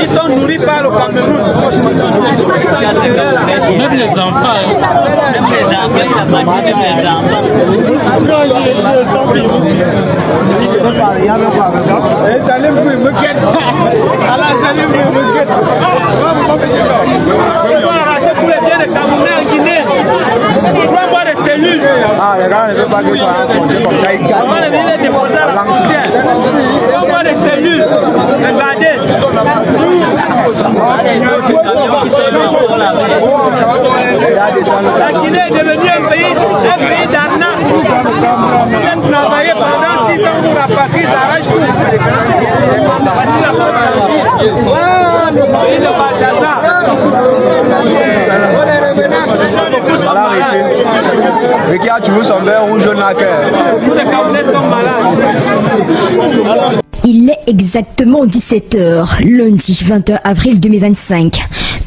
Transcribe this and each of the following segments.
Ils sont nourris par le Cameroun. Même les enfants. Même les enfants, il a pas dit même les enfants. Ils vont arracher tous les biens des Camerounais en Guinée. 3 mois de cellules. Ah, les gars ne veulent pas qu'ils soient affrontés comme ça. Ils gagnent. Avant de venir déposer la frontière. 3 mois de cellules. Regardez. La Guinée est devenue un pays d'arnaque. Vous êtes travaillé pendant 6 ans pour la patrie, ça arrache tout. Voici la pays de Balthazar. Ricky a toujours son verre rouge au naquet. Tous les Camerounais sont malades. Il est exactement 17h, lundi 21 avril 2025.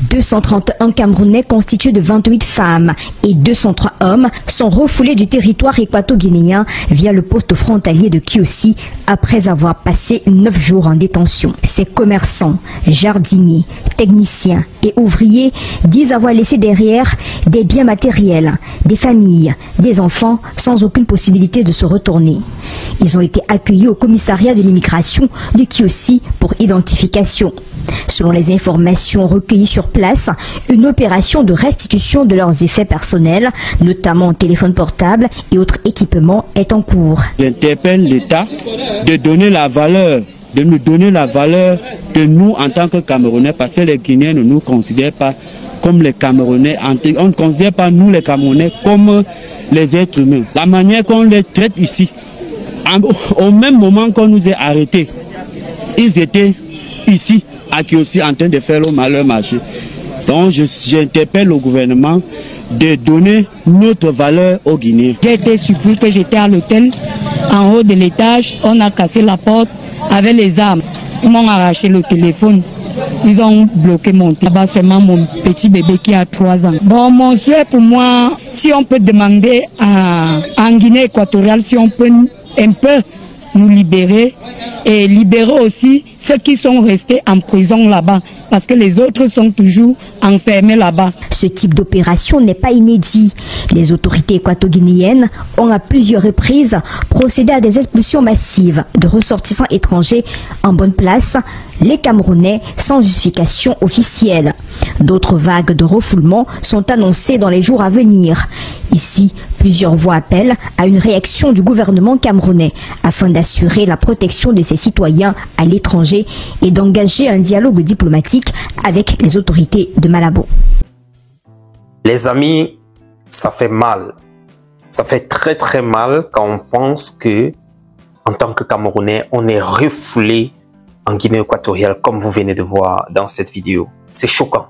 231 Camerounais constitués de 28 femmes et 203 hommes sont refoulés du territoire équato-guinéen via le poste frontalier de Kiossi après avoir passé 9 jours en détention. Ces commerçants, jardiniers, techniciens et ouvriers disent avoir laissé derrière des biens matériels, des familles, des enfants sans aucune possibilité de se retourner. Ils ont été accueillis au commissariat de l'immigration de Kiossi pour identification. Selon les informations recueillies sur place, une opération de restitution de leurs effets personnels, notamment téléphones portables et autres équipements, est en cours. J'interpelle l'État de donner la valeur, de nous donner la valeur de nous en tant que Camerounais, parce que les Guinéens ne nous considèrent pas comme les Camerounais. On ne considère pas nous les Camerounais comme les êtres humains. La manière qu'on les traite ici, au même moment qu'on nous a arrêtés, ils étaient ici à Kiossi en train de faire le malheur marché. Donc j'interpelle le gouvernement de donner notre valeur aux Guinéens. J'ai été surpris que j'étais à l'hôtel, en haut de l'étage, on a cassé la porte avec les armes. Ils m'ont arraché le téléphone. Ils ont bloqué mon téléphone. C'est mon petit bébé qui a 3 ans. Bon, mon souhait pour moi, si on peut demander en Guinée équatoriale, si on peut un peu nous libérer et libérer aussi ceux qui sont restés en prison là-bas parce que les autres sont toujours enfermés là-bas. Ce type d'opération n'est pas inédit. Les autorités équato-guinéennes ont à plusieurs reprises procédé à des expulsions massives de ressortissants étrangers en bonne place, les Camerounais sans justification officielle. D'autres vagues de refoulement sont annoncées dans les jours à venir. Ici, plusieurs voix appellent à une réaction du gouvernement camerounais afin d'assurer la protection de ses citoyens à l'étranger et d'engager un dialogue diplomatique avec les autorités de Malabo. Les amis, ça fait mal. Ça fait très très mal quand on pense que, en tant que Camerounais, on est refoulé en Guinée équatoriale comme vous venez de voir dans cette vidéo. C'est choquant.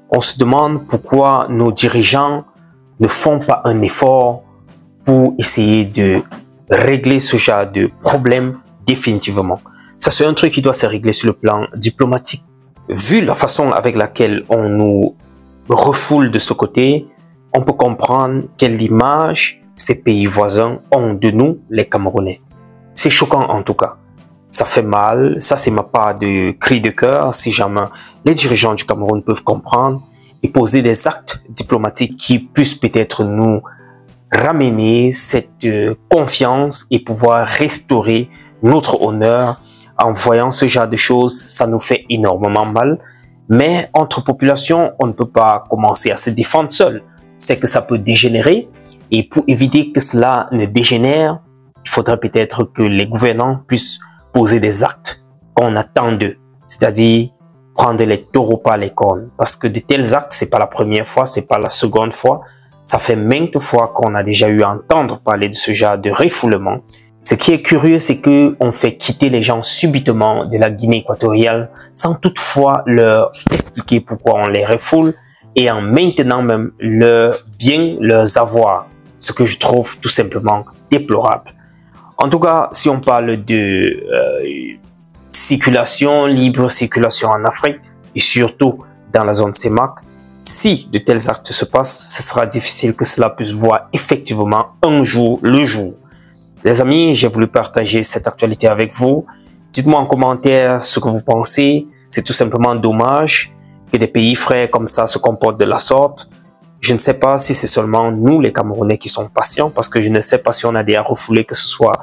On se demande pourquoi nos dirigeants ne font pas un effort pour essayer de régler ce genre de problème définitivement. Ça, c'est un truc qui doit se régler sur le plan diplomatique. Vu la façon avec laquelle on nous refoule de ce côté, on peut comprendre quelle image ces pays voisins ont de nous, les Camerounais. C'est choquant en tout cas. Ça fait mal, ça c'est ma part de cri de cœur si jamais les dirigeants du Cameroun peuvent comprendre et poser des actes diplomatiques qui puissent peut-être nous ramener cette confiance et pouvoir restaurer notre honneur. En voyant ce genre de choses, ça nous fait énormément mal. Mais entre populations, on ne peut pas commencer à se défendre seul. C'est que ça peut dégénérer. Et pour éviter que cela ne dégénère, il faudrait peut-être que les gouvernants puissent poser des actes qu'on attend d'eux. C'est-à-dire prendre les taureaux par les cornes. Parce que de tels actes, c'est pas la première fois, c'est pas la seconde fois. Ça fait maintes fois qu'on a déjà eu à entendre parler de ce genre de refoulement. Ce qui est curieux, c'est que on fait quitter les gens subitement de la Guinée équatoriale sans toutefois leur expliquer pourquoi on les refoule et en maintenant même leurs biens, leurs avoirs. Ce que je trouve tout simplement déplorable. En tout cas, si on parle de circulation, libre circulation en Afrique et surtout dans la zone CEMAC, si de tels actes se passent, ce sera difficile que cela puisse voir effectivement un jour le jour. Les amis, j'ai voulu partager cette actualité avec vous. Dites-moi en commentaire ce que vous pensez. C'est tout simplement dommage que des pays frères comme ça se comportent de la sorte. Je ne sais pas si c'est seulement nous, les Camerounais, qui sont patients, parce que je ne sais pas si on a des refoulés, que ce soit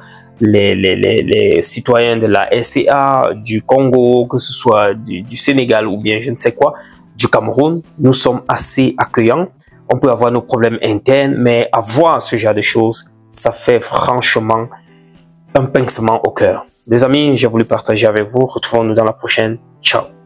les citoyens de la SCA, du Congo, que ce soit du Sénégal ou bien je ne sais quoi, du Cameroun. Nous sommes assez accueillants. On peut avoir nos problèmes internes, mais avoir ce genre de choses, ça fait franchement un pincement au cœur. Les amis, j'ai voulu partager avec vous. Retrouvons-nous dans la prochaine. Ciao.